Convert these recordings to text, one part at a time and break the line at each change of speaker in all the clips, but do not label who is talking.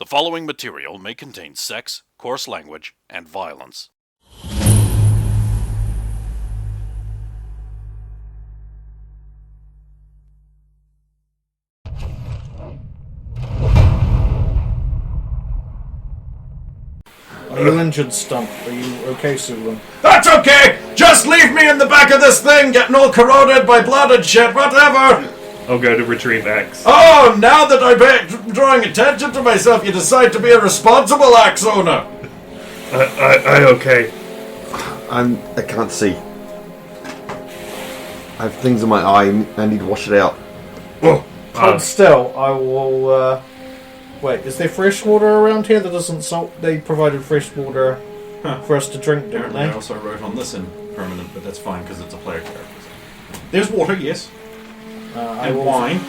The following material may contain sex, coarse language, and violence.
Are you injured, Stump? Are you okay, Sulan?
That's okay! Just leave me in the back of this thing, getting all corroded by blood and shit, whatever!
I'll go to retrieve Axe.
Oh, now that I'm drawing attention to myself, you decide to be a responsible axe owner!
I okay.
I can't see. I have things in my eye. I need to wash it out.
Hold still. I will. Wait, is there fresh water around here that isn't salt? They provided fresh water for us to drink, didn't
Apparently
they?
I also wrote on this in permanent, but that's fine because it's a player character. There's water, yes. And wine.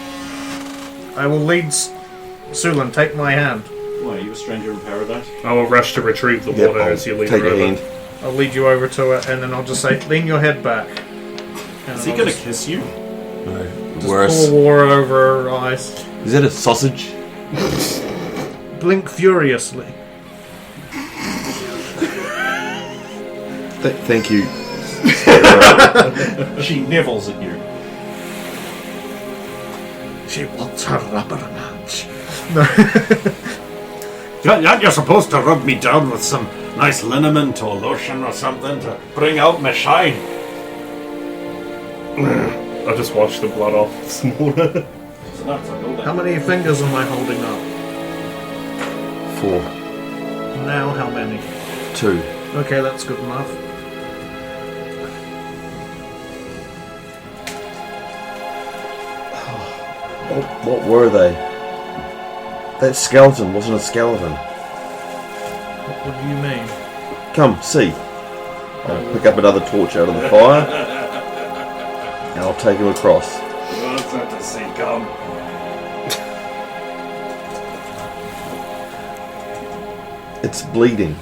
I will lead Sulan. Take my hand.
Why, are you a stranger in paradise?
I will rush to retrieve the water as you lead
take
her
your
over.
hand.
I'll lead you over to it, and then I'll just say, lean your head back. And
Is he
I'll
gonna
just
kiss you?
No.
pour
Worse.
water over her eyes.
Is that a sausage?
Blink furiously.
Thank you.
She nibbles at you.
She wants her rubber match.
You're supposed to rub me down with some nice liniment or lotion or something to bring out my shine.
I'll just wash the blood off with some water.
How many fingers am I holding up?
4.
Now, how many?
2.
Okay, that's good enough.
What were they? That skeleton wasn't a skeleton.
What do you mean?
Come, see. I'll pick up another torch out of the fire. And I'll take him across.
What's that to see come?
It's bleeding.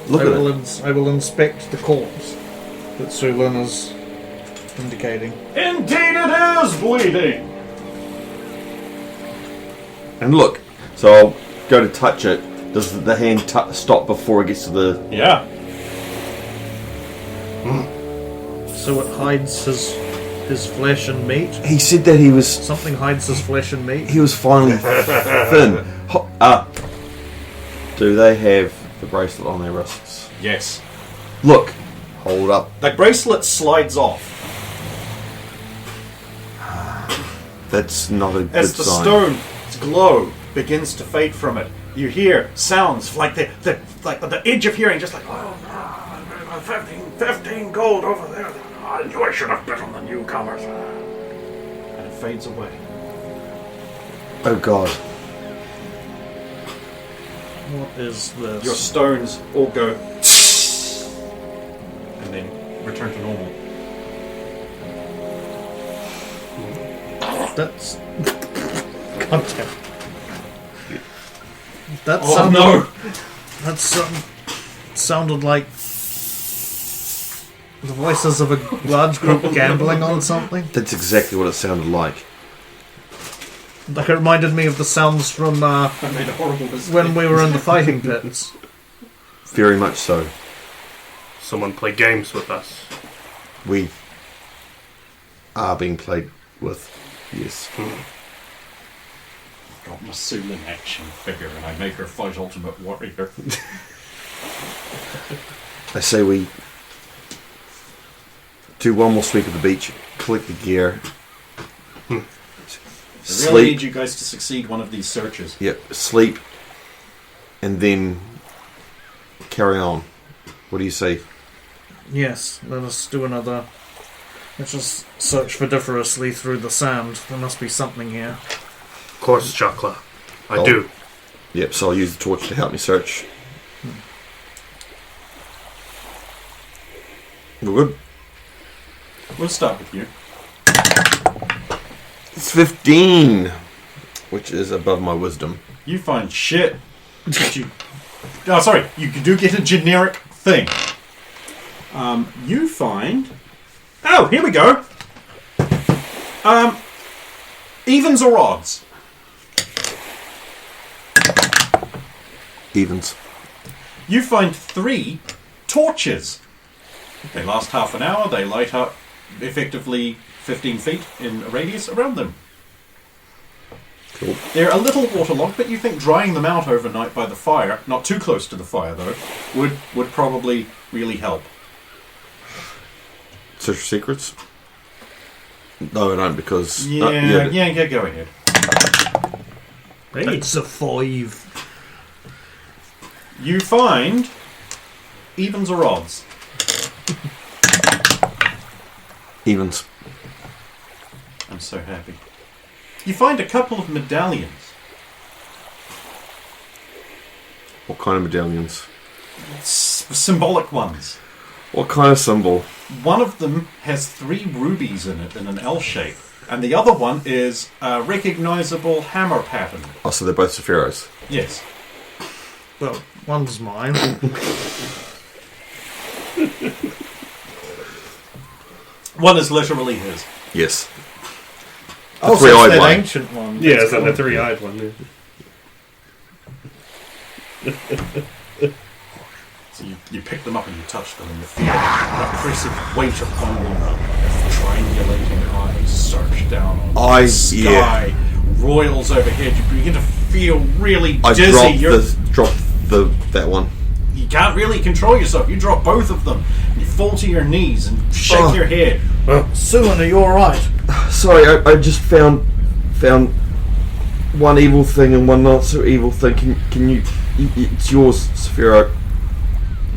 Look
I
at
will
it.
I will inspect the corpse that Sulan is indicating.
Indeed it is bleeding!
And look. So I'll go to touch it. Does the hand stop before it gets to the...
Yeah.
So it hides his flesh and meat?
He said that he was...
Something hides his flesh and meat?
He was finally thin. Do they have the bracelet on their wrists?
Yes.
Look. Hold up.
The bracelet slides off
That's not a good
as the
sign.
stone's glow begins to fade from it. You hear sounds like the edge of hearing, just like 15 gold over there. I knew I should have bet on the newcomers. And it fades away.
Oh god.
What is this?
Your stones all go and then return to normal.
That's... Content. That
Oh
sounded...
no!
That sounded like... the voices of a large group gambling on something.
That's exactly what it sounded like.
Like it reminded me of the sounds from
I made a horrible mistake.
when we were in the fighting pits.
Very much so.
Someone play games with us.
We are being played with. Yes.
Got my Sulan action figure and I make her fight Ultimate Warrior.
I say we do one more sweep of the beach, collect the gear,
I really need you guys to succeed one of these searches.
Yep, sleep, and then carry on. What do you say?
Yes, let us do another. Let's just search vociferously through the sand. There must be something here.
Of course, Chakla. I
Oh.
do.
Yep, so I'll use the torch to help me search. We're good.
We'll start with you.
It's 15, which is above my wisdom.
You find shit. Oh, sorry. You do get a generic thing. You find... Oh, here we go. Evens or odds?
Evens.
You find 3 torches. They last half an hour. They light up effectively 15 feet in a radius around them.
Cool.
They're a little waterlogged, but you think drying them out overnight by the fire, not too close to the fire though, would probably really help.
Search for secrets? No, I don't, because...
Yeah, go ahead.
Hey.
It's a 5.
You find evens or odds.
Evens.
I'm so happy. You find a couple of medallions.
What kind of medallions?
Symbolic ones.
What kind of symbol?
One of them has 3 rubies in it in an L shape, and the other one is a recognizable hammer pattern.
Oh, so they're both Sephiros.
Yes.
Well, one's mine.
One is literally his.
Yes.
Oh, so
three-eyed
it's that
one.
ancient one.
Yeah,
That's
is that
cool.
the three-eyed one? Yeah.
So you pick them up and you touch them, and you feel an oppressive weight upon them as triangulating eyes search down on the sky, royals overhead. You begin to feel really dizzy.
Dropped that one.
You can't really control yourself. You drop both of them, and you fall to your knees and shake your head.
Sulan, are you alright?
Sorry, I just found one evil thing and one not so evil thing. Can you? It's yours, Saphira.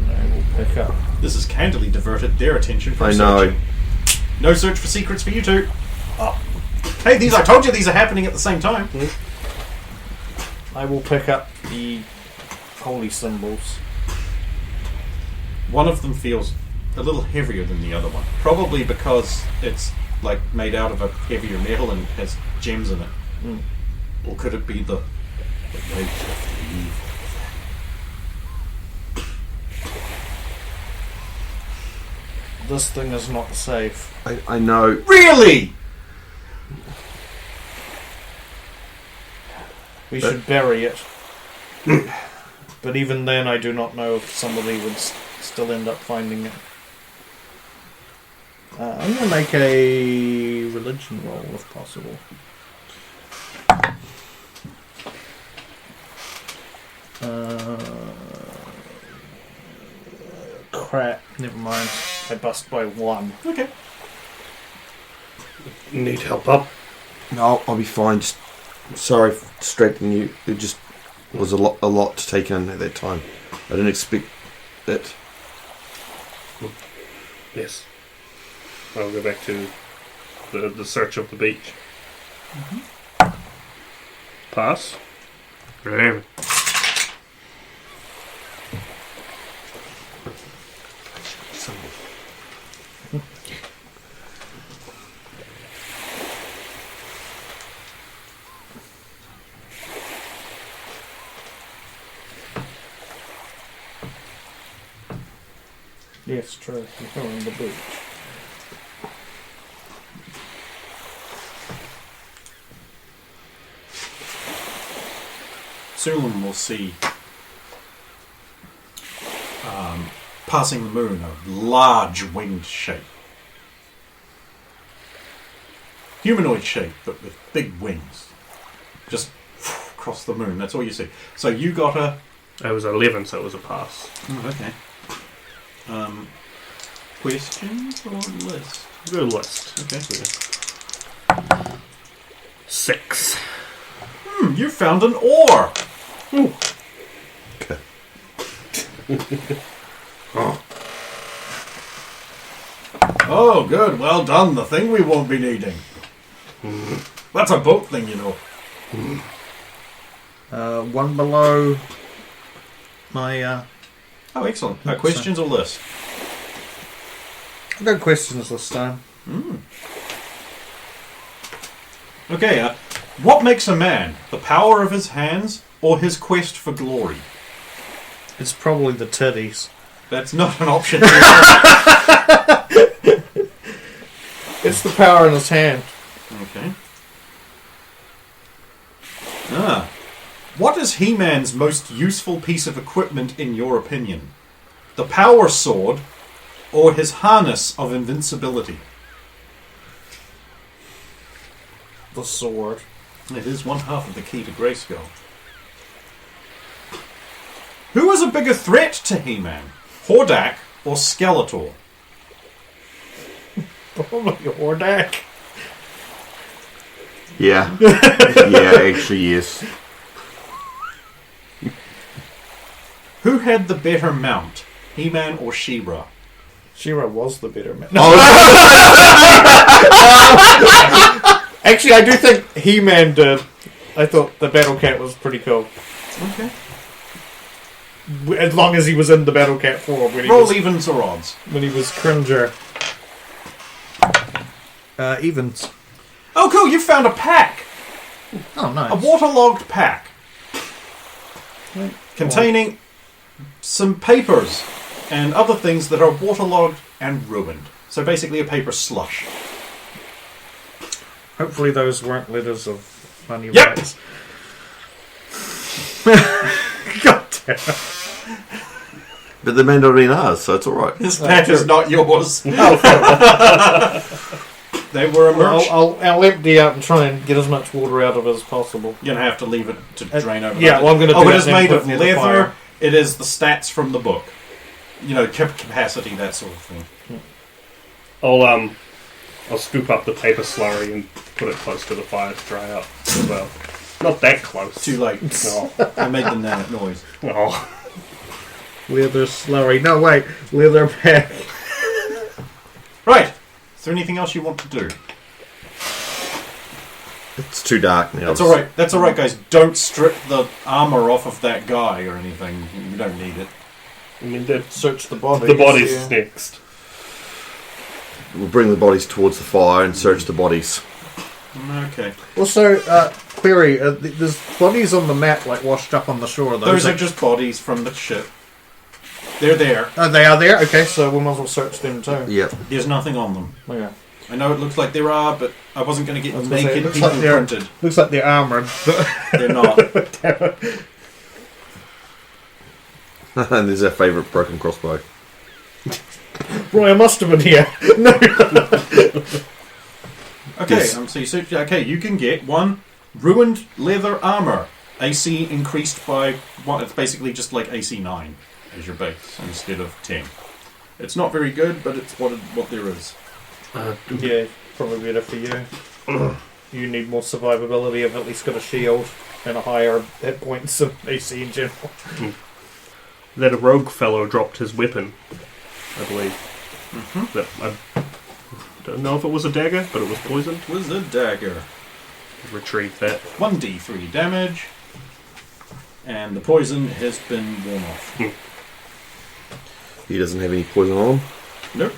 I will pick up.
This has candidly diverted their attention from
I know.
searching. No search for secrets for you two. Oh. Hey, I told you these are happening at the same time.
I will pick up the holy symbols.
One of them feels a little heavier than the other one. Probably because it's like made out of a heavier metal and has gems in it. Or could it be the weight of the evil?
This thing is not safe.
I know.
Really?
We should bury it. But even then, I do not know if somebody would still end up finding it. I'm going to make a religion roll, if possible. Crap. Never mind. I bust by 1.
Okay.
Need help up?
No, I'll be fine. Just sorry for distracting you. It just was a lot to take in at that time. I didn't expect it.
Yes. I'll go back to the search of the beach. Pass. Brilliant.
Yes, true. You're on the beach.
Sulan will see, passing the moon, a large winged shape. Humanoid shape, but with big wings. Just across the moon, that's all you see. So you got a...
I was 11, so it was a pass.
Oh, okay. Questions or list?
Good list.
Okay.
6.
You found an ore!
Ooh.
Okay.
Oh, good. Well done. The thing we won't be needing. That's a boat thing, you know.
1 below my...
Oh, excellent. Questions or list?
No questions this time.
Okay, what makes a man? The power of his hands or his quest for glory?
It's probably the titties.
That's not an option.
It's the power in his hand.
Okay. What is He-Man's most useful piece of equipment in your opinion? The power sword or his harness of invincibility?
The sword.
It is one half of the key to Grayskull. Who is a bigger threat to He-Man? Hordak or Skeletor?
Probably Hordak.
Yeah. Yeah, actually, yes.
Who had the better mount? He-Man or She-Ra?
She-Ra was the better man.
Oh,
Actually, I do think He-Man did. I thought the Battle Cat was pretty cool.
Okay.
As long as he was in the Battle Cat form.
Roll evens or odds?
When he was Cringer. Evens.
Oh, cool! You found a pack!
Oh, nice.
A waterlogged pack. Containing some papers and other things that are waterlogged and ruined. So basically a paper slush.
Hopefully those weren't letters of money
Yep.
rights. God damn.
but the man already knows, so it's alright.
That is not yours. They were a merch.
I'll empty out and try and get as much water out of it as possible.
You're going to have to leave it to drain over.
Yeah, well, I'm going to do
it
that
is
then
made
put
of
it near the
leather.
fire.
It is the stats from the book. You know, capacity, that sort of thing.
I'll scoop up the paper slurry and put it close to the fire to dry out as well. Not that close.
Too late.
No.
I made the noise.
Oh.
Leather slurry. No, wait. Leather pack.
Right. Is there anything else you want to do?
It's too dark now.
That's alright. That's alright, guys. Don't strip the armor off of that guy or anything. You don't need it.
I mean,
Search the body.
the body's next.
We'll bring the bodies towards the fire and search the bodies.
Okay.
Also, query, there's bodies on the map, like, washed up on the shore.
Those are just bodies from the ship. They're there.
They are there? Okay, so we might as well search them too.
Yep.
There's nothing on them.
Yeah.
I know it looks like there are, but I wasn't going to
I
get
was gonna say,
naked
it looks
people
like they're-
printed.
Looks like they're armoured.
They're not.
And there's our favourite broken crossbow.
Roy, I must have been here. No.
Okay,
Yes.
so you search. Okay, you can get one ruined leather armor. AC increased by what? It's basically just like AC 9 as your base instead of 10. It's not very good, but it's what there is.
Yeah, probably better for you. You need more survivability. I've at least got a shield and a higher hit points than AC in general.
That a rogue fellow dropped his weapon, I believe.
Mm-hmm.
That, I don't know if it was a dagger, but it was poisoned.
It was a dagger.
Retrieve that.
1d3 damage. And the poison has been worn off.
He doesn't have any poison on him.
Nope.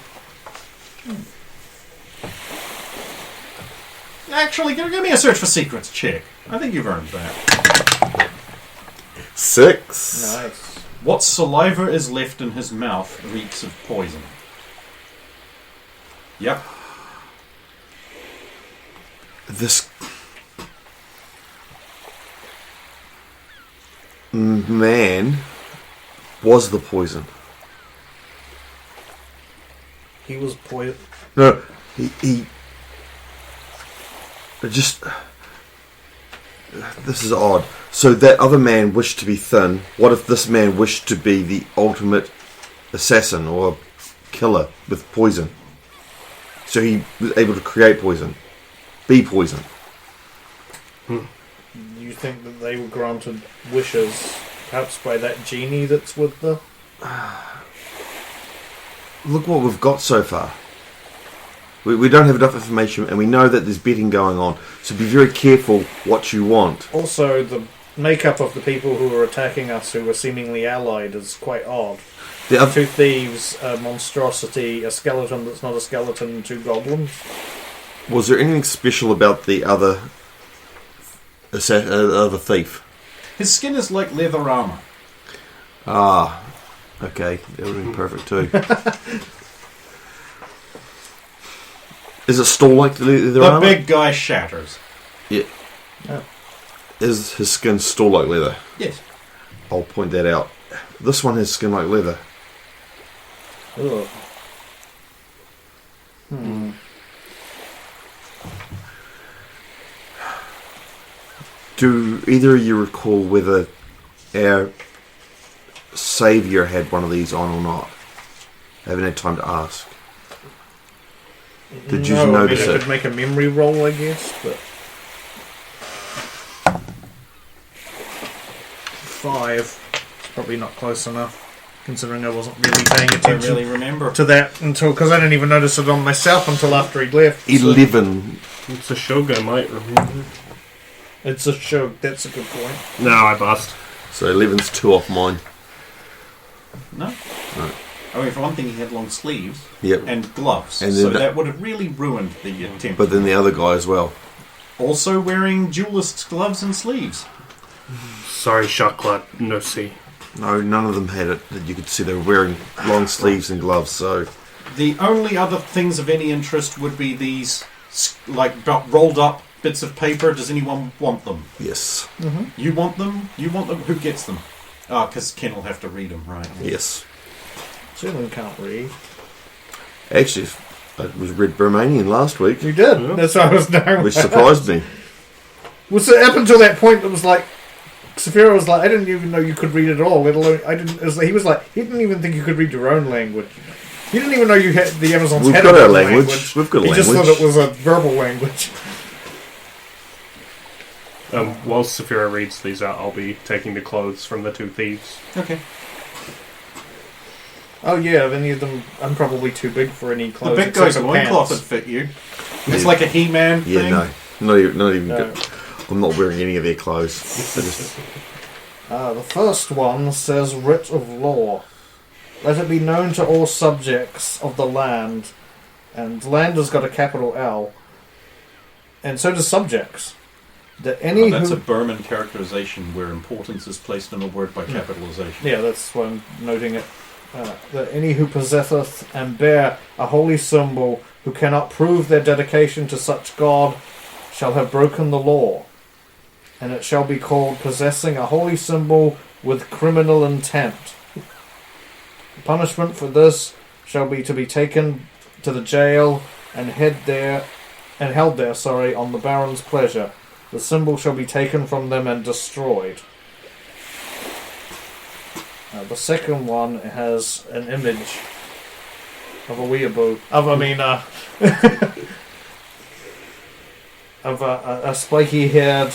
Actually, give me a search for secrets check. I think you've earned that.
6.
Nice.
What saliva is left in his mouth reeks of poison. Yep.
This man was the poison.
He was poisoned.
No, he just. This is odd. So that other man wished to be thin. What if this man wished to be the ultimate assassin or killer with poison? So he was able to create poison. Be poison.
You think that they were granted wishes, perhaps by that genie that's with the...
Look what we've got so far. We don't have enough information, and we know that there's betting going on. So be very careful what you want.
Also, the makeup of the people who were attacking us, who were seemingly allied, is quite odd.
The other,
2 thieves, a monstrosity, a skeleton that's not a skeleton, and 2 goblins.
was there anything special about the other thief?
His skin is like leather armor.
Ah, okay, that would have been perfect too. Is it still like the
The
armor?
big guy shatters.
Yeah.
Oh.
Is his skin still like leather?
Yes.
I'll point that out. This one has skin like leather.
Ugh.
Do either of you recall whether our saviour had one of these on or not? I haven't had time to ask. Did you notice
I
it?
could make a memory roll, I guess, but 5. It's probably not close enough, considering I wasn't really paying
I
attention
really remember.
to that because I didn't even notice it on myself until after he'd left. so-
11.
It's a shug, I might remember.
It's a show. That's a good point.
No, I bust.
So 11's 2 off mine.
No.
No.
I mean, for one thing, he had long sleeves
Yep.
and gloves,
And
so
then
that would have really ruined the attempt.
But then the other guy as well.
Also wearing duelist's gloves and sleeves.
Sorry, Shotclad. No see.
No, none of them had it. You could see they were wearing long sleeves and gloves, so...
The only other things of any interest would be these, like, rolled up bits of paper. Does anyone want them?
Yes.
You want them? You want them? Who gets them? Ah, because Ken will have to read them, right?
Yes.
Certainly can't read.
Actually, I was read Romanian last week,
You did. That's what I was doing.
which surprised me.
Well, so up until that point, it was like Saphira was like, I didn't even know you could read at all. Let alone, I didn't. It was like, he was like, he didn't even think you could read your own language. He didn't even know you had the Amazons
We've
had
got
a
our
language.
language. We've got a
He just
language.
thought it was a verbal language.
While Saphira reads these out, I'll be taking the clothes from the 2 thieves.
Okay.
Oh yeah, if any of them, I'm probably too big for any
The
clothes.
big
except
guy's
for
loincloth would
pants.
fit you. It's like a He-Man thing.
Yeah, no. Not even
No.
good. I'm not wearing any of their clothes. I just,
The first one says writ of law. Let it be known to all subjects of the land, and land has got a capital L, and so does subjects. That any
That's
who...
a Berman characterization where importance is placed in a word by capitalization.
Yeah, that's why I'm noting it. That any who possesseth and bear a holy symbol, who cannot prove their dedication to such God, shall have broken the law. And it shall be called possessing a holy symbol with criminal intent. The punishment for this shall be to be taken to the jail and held there, on the Baron's pleasure. The symbol shall be taken from them and destroyed. The second one has an image of a weeaboo. Of a spiky-haired,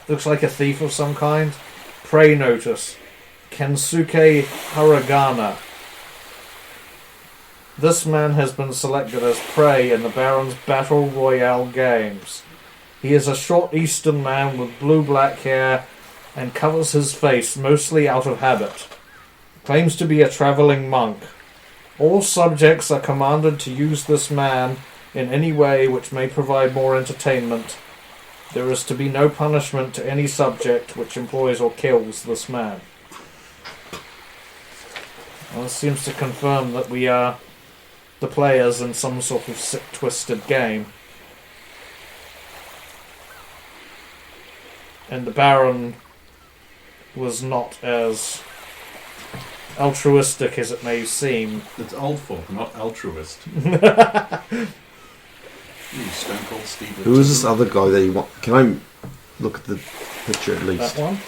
looks like a thief of some kind. Prey notice. Kensuke Haragana. This man has been selected as prey in the Baron's Battle Royale games. He is a short eastern man with blue-black hair and covers his face mostly out of habit. Claims to be a travelling monk. All subjects are commanded to use this man in any way which may provide more entertainment. There is to be no punishment to any subject which employs or kills this man. Well, this seems to confirm that we are the players in some sort of sick, twisted game. And the Baron was not as altruistic as it may seem.
It's old folk, not altruist. You Stone Cold Steve.
who is this other guy that you want? Can I look at the picture at least?
That one?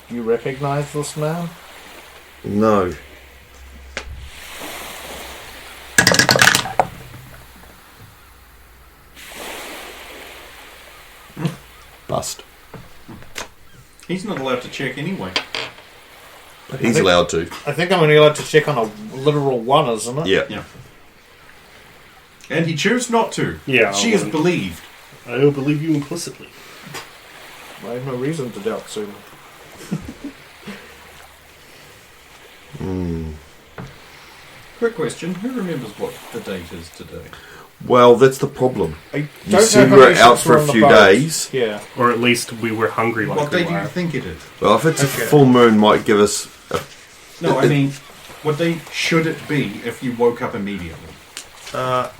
Do you recognize this man?
No. Bust.
He's not allowed to check anyway.
But he's
think-
allowed to.
I think I'm only allowed to check on a literal one, isn't it?
Yeah.
Yeah. And he chose not to.
Yeah,
She is believed.
I don't believe you implicitly.
I have no reason to doubt Suma.
Quick question, who remembers what the date is today?
Well, that's the problem.
I
You
don't
said
know
we
how
were
many
out
ships
for
were
a
on the
few
boat.
days.
Yeah.
Or at least we were hungry like
What
we
day do you
were.
think it is?
Well, if it's a
Okay.
full moon, might give us.
No, I mean, What day should it be if you woke up immediately?
How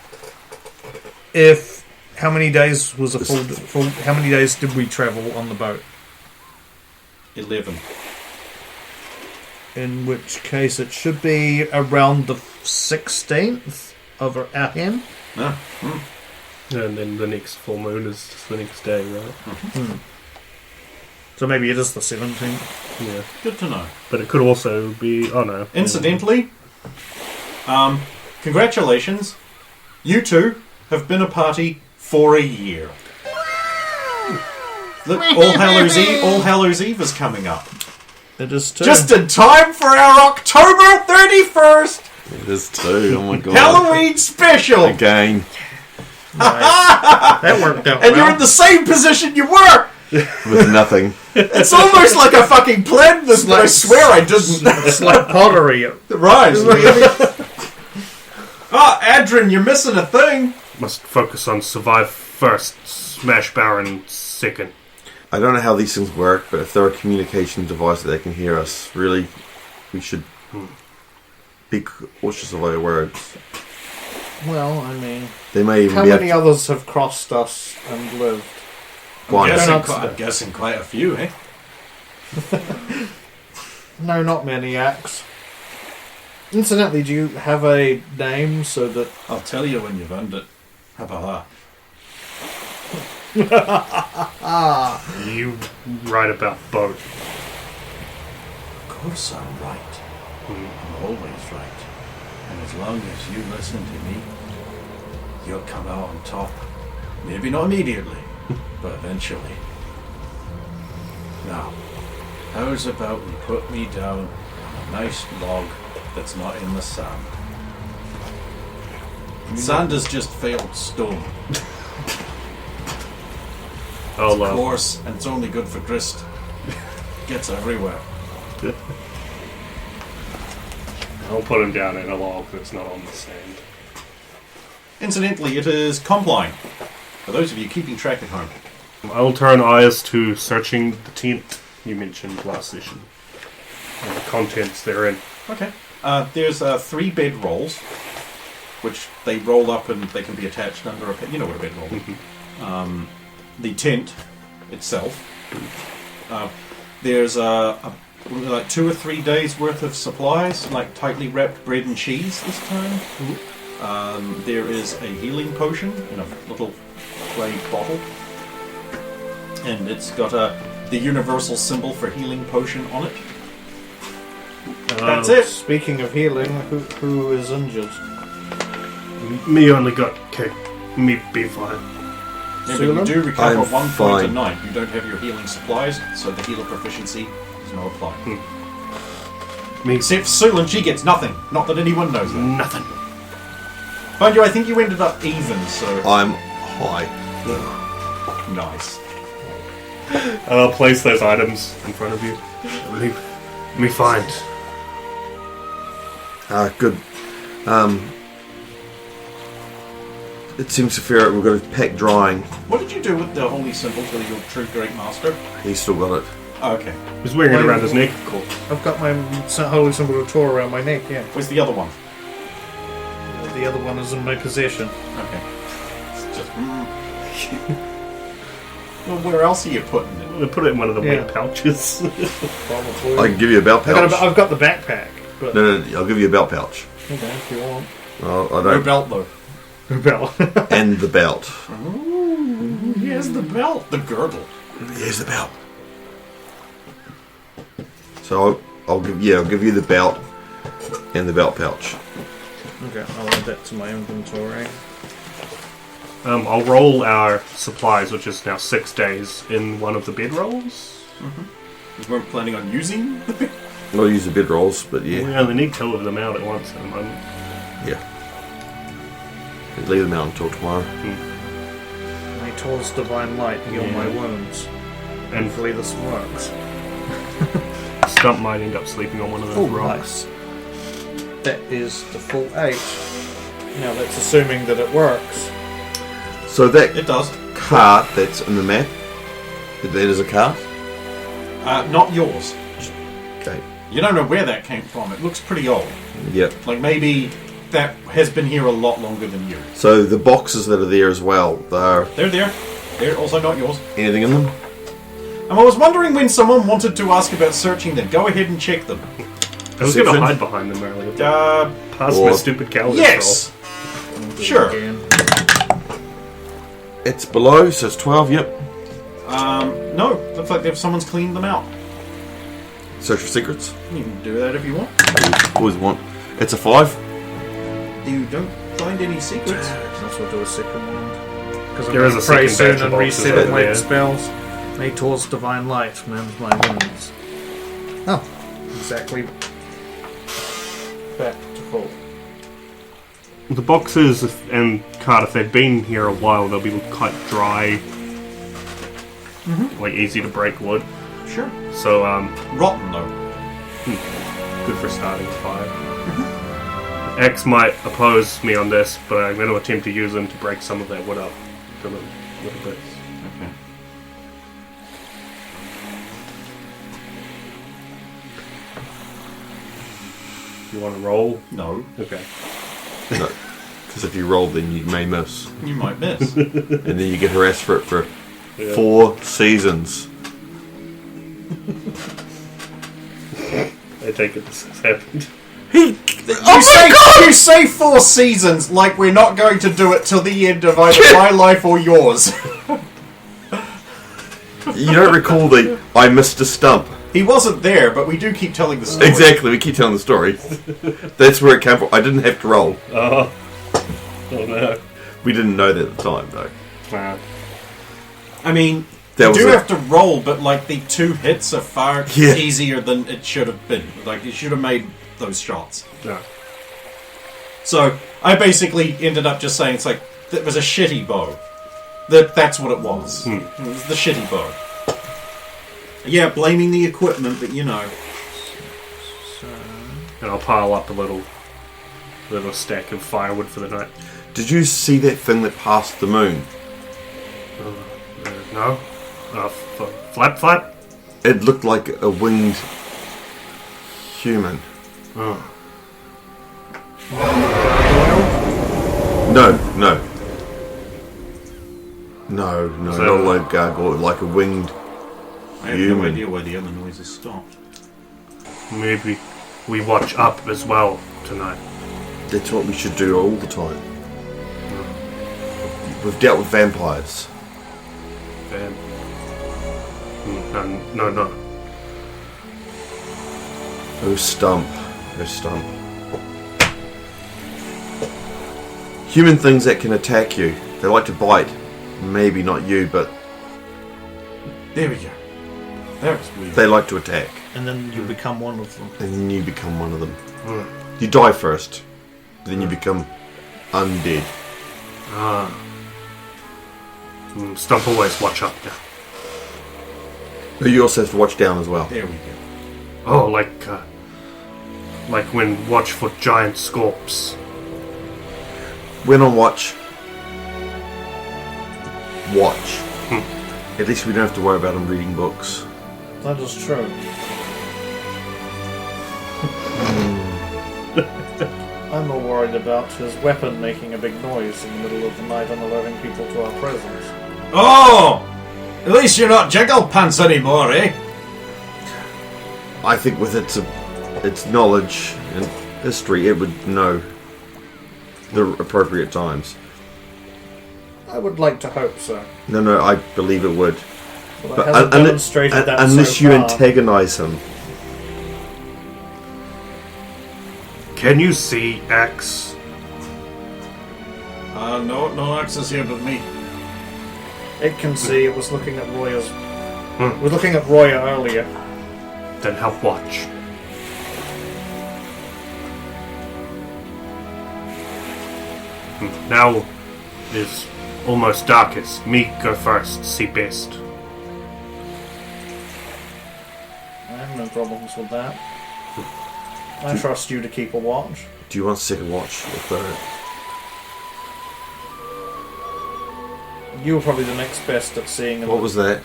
many days was a full? How many days did we travel on the boat?
11.
In which case, it should be around the 16th of our end.
Ah,
And then the next full moon is just the next day, right?
So maybe it is the 17th.
Yeah.
Good to know.
But it could also be... Oh, no.
Incidentally, congratulations. You two have been a party for a year. Look, All Hallows Eve is coming up.
It is too.
Just in time for our October 31st
It is too. Oh my god.
Halloween special.
Again.
That worked out
And
well.
you're in the same position you were.
With nothing.
It's almost like I fucking planned this, but I swear I didn't.
It's like pottery.
Right. Adrian, you're missing a thing.
Must focus on survive first, smash Baron second.
I don't know how these things work, but if they're a communication device that they can hear us, really, we should be cautious of our words.
Well, I mean,
They may even
how
be
many others have crossed us and lived?
one.
I'm guessing quite a few, eh?
No, not maniacs. Incidentally, do you have a name so that...
I'll tell you when you've earned it. How about that?
You write about boat.
Of course I'm right. I'm always right. And as long as you listen to me, you'll come out on top. Maybe not immediately, but eventually. Now, how's about you put me down on a nice log that's not in the sand? Sand is just failed stone.
I'll,
It's coarse, and it's only good for grist. Gets everywhere.
I'll put him down in a log that's not on the sand.
Incidentally, it is Compline. For those of you keeping track at home.
I'll turn eyes to searching the tent you mentioned last session. And the contents therein.
Okay. There's 3 bed rolls, which they roll up and they can be attached under a... You know what a bed roll is. The tent itself. There's like 2 or 3 days worth of supplies, like tightly wrapped bread and cheese this time. There is a healing potion in a little clay bottle, and it's got the universal symbol for healing potion on it. That's it.
Speaking of healing, who is injured?
Me only got kicked. Me be fine.
Yeah, but you do recover
I'm
1 point a
fine.
night. You don't have your healing supplies, so the healer proficiency does not apply.
Me
Except for Sulan, she gets nothing. Not that anyone knows that.
nothing.
Mind you, I think you ended up even, so...
I'm high.
Nice.
I'll place those items in front of you. Me find.
Good. It seems to fair we've got to pack drying.
What did you do with the holy symbol to your true great master?
He's still got it.
Oh, okay.
He's wearing it around his neck.
Cool.
I've got my holy symbol of Tor around my neck, yeah.
Where's the other one?
The other one is in my possession.
Okay. It's just... Well, where else are you putting it?
We'll put it in one of the
Yeah.
weight pouches.
Probably.
I can give you a belt pouch.
I've got the backpack, but...
No, I'll give you a belt pouch.
Okay, if you want.
I
No
don't.
belt, though.
Belt.
And the belt.
Ooh, here's the belt. The girdle.
Here's the belt. So I'll give you the belt and the belt pouch.
Okay, I'll add that to my inventory.
I'll roll our supplies, which is now 6 days, in one of the bedrolls.
We weren't planning on using the belt.
I'll use the bed rolls, but
We
yeah.
only need 2 of them out at once at the moment.
Yeah. Leave them out until tomorrow.
May Tor's divine light heal
Yeah.
my wounds.
And
Hopefully this works.
Stump might end up sleeping on one of those rocks.
Nice. That is the full 8. Now that's assuming that it works.
So that
It does.
cart that's in the map, that is a cart?
Not yours.
Okay.
You don't know where that came from. It looks pretty old.
Yep.
Like maybe that has been here a lot longer than you.
So the boxes that are there as well,
They're there. They're also not yours.
anything in them?
And I was wondering when someone wanted to ask about searching them. Go ahead and check them.
I was going to
Perception?
hide behind them earlier. Pass
Or-
my stupid calendar.
Yes! Sure.
Again.
It's below, so it's 12, yep.
No. Looks like someone's cleaned them out.
Search for secrets.
You can do that if you want.
Always want. It's a 5.
You don't find any secrets.
That's what do a second one. Because
There is a
pray
second
soon
batch of
and
boxes
reset
over
and wait
there.
spells. Made towards divine light, mends my wounds. Oh, exactly. Back to full.
The boxes and cart, if they've been here a while, they'll be quite dry. Like easy to break wood.
Sure.
So,
Rotten, though.
good for starting a fire. X might oppose me on this, but I'm going to attempt to use them to break some of that wood up to little bits.
Okay.
You want to roll?
No.
Okay.
No. Because if you roll, then you may miss.
You might miss.
And then you get harassed for it for
Yeah.
4 seasons.
I take it this has happened.
You say 4 seasons like we're not going to do it till the end of either my life or yours.
You don't recall the I missed a stump.
He wasn't there, but we do keep telling the story.
Exactly, we keep telling the story. That's where it came from. I didn't have to roll.
Oh no.
We didn't know that at the time, though.
Wow.
I mean,
That
you
was
do
it.
have to roll, but like the 2 hits are far
Yeah.
easier than it should have been. Like you should have made those shots.
No.
So I basically ended up just saying it's like it was a shitty bow. That's what it was. It was the shitty bow. Yeah, blaming the equipment, but you know.
And I'll pile up a little stack of firewood for the night.
Did you see that thing that passed the moon?
No? Flap?
It looked like a winged human.
Oh.
No. No,
So-
not like a gargoyle, like a winged
I have
human.
no idea why the other noises stopped.
Maybe we watch up as well tonight.
That's what we should do all the time. We've dealt with vampires.
No.
Oh, stump. Human things that can attack you. They like to bite. Maybe not you, but
There we go. That was weird.
they like to attack.
And then you become one of them.
And then you become one of them. You die first. Then you become undead.
Stump always watch up now.
But you also have to watch down as well.
There we go.
Oh, like when watch for giant scorps.
When on watch. Watch. At least we don't have to worry about them reading books.
That is true. I'm more worried about his weapon making a big noise in the middle of the night and alerting people to our presence.
Oh! At least you're not jiggle pants anymore, eh?
I think with its knowledge and history, it would know the appropriate times.
I would like to hope so.
No, I believe it would.
But it hasn't demonstrated that
unless
so
you
far.
antagonize him.
Can you see Axe?
No access here but me.
It can see. It was looking at Roya's. It was looking at Roya earlier.
Then help watch. Now is almost darkest. Me go first, see best.
I have no problems with that. I trust you to keep a watch.
Do you want second watch or third?
You were probably the next best at seeing.
What was that?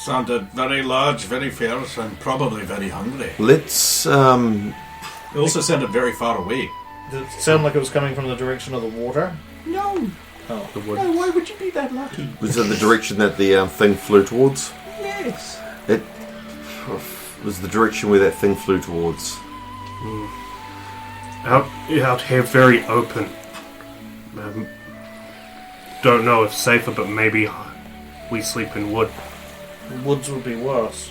Sounded very large, very fierce, and probably very hungry.
Let's,
It also sounded very far away.
Did it sound like it was coming from the direction of the water?
No.
Oh.
The wood.
No, why would you be that lucky?
was it the direction that the thing flew towards?
Yes.
It was the direction where that thing flew towards.
Out here, very open. Don't know if safer, but maybe we sleep in wood.
The woods would be worse.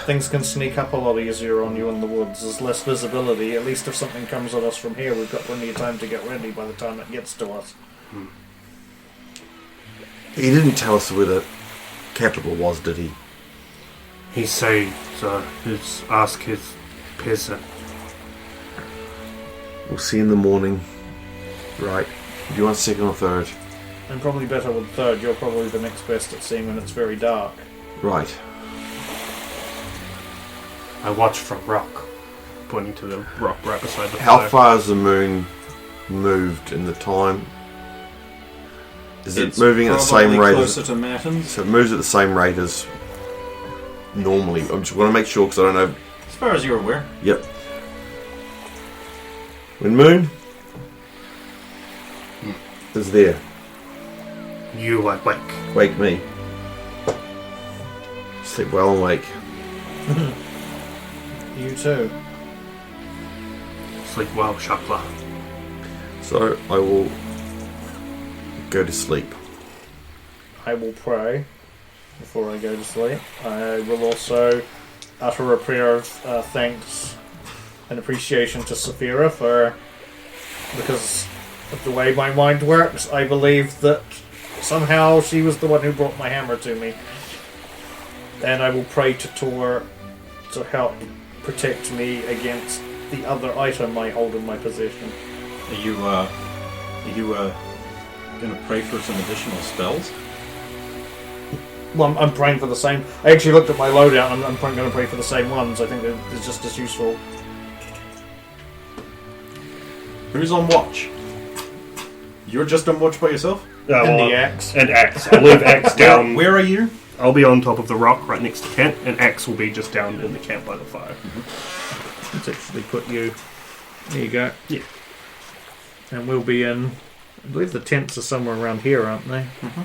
Things can sneak up a lot easier on you in the woods. There's less visibility. At least if something comes at us from here, we've got plenty of time to get ready by the time it gets to us.
He didn't tell us where the capital was, did he?
He said, let's ask his peasant.
We'll see in the morning. Right. Do you want second or third?
I'm probably better with third. You're probably the next best at seeing when it's very dark.
Right.
I watch from rock, pointing to the rock right beside the
How
fire.
far has the moon moved in the time? Is it moving at the same rate?
Closer to Matins.
So it moves at the same rate as normally. I just want to make sure because I don't know.
As far as you're aware.
Yep. When moon is there.
You are awake.
Wake me. Sleep well and wake.
You too.
Sleep well, Shakla.
So I will go to sleep.
I will pray before I go to sleep. I will also utter a prayer of thanks and appreciation to Saphira because of the way my mind works. I believe that somehow she was the one who brought my hammer to me. And I will pray to Tor to help protect me against the other item I hold in my possession.
Are you going to pray for some additional spells?
Well, I'm praying for the same. I actually looked at my loadout and I'm going to pray for the same ones. I think they're just as useful.
Who's on watch? You're just on watch by yourself?
And the axe.
And Axe. I'll leave Axe down.
Where are you?
I'll be on top of the rock right next to Kent, and Axe will be just down in the camp by the fire.
Let's actually put you... There you go.
Yeah.
And we'll be in... I believe the tents are somewhere around here, aren't they?
Mm-hmm.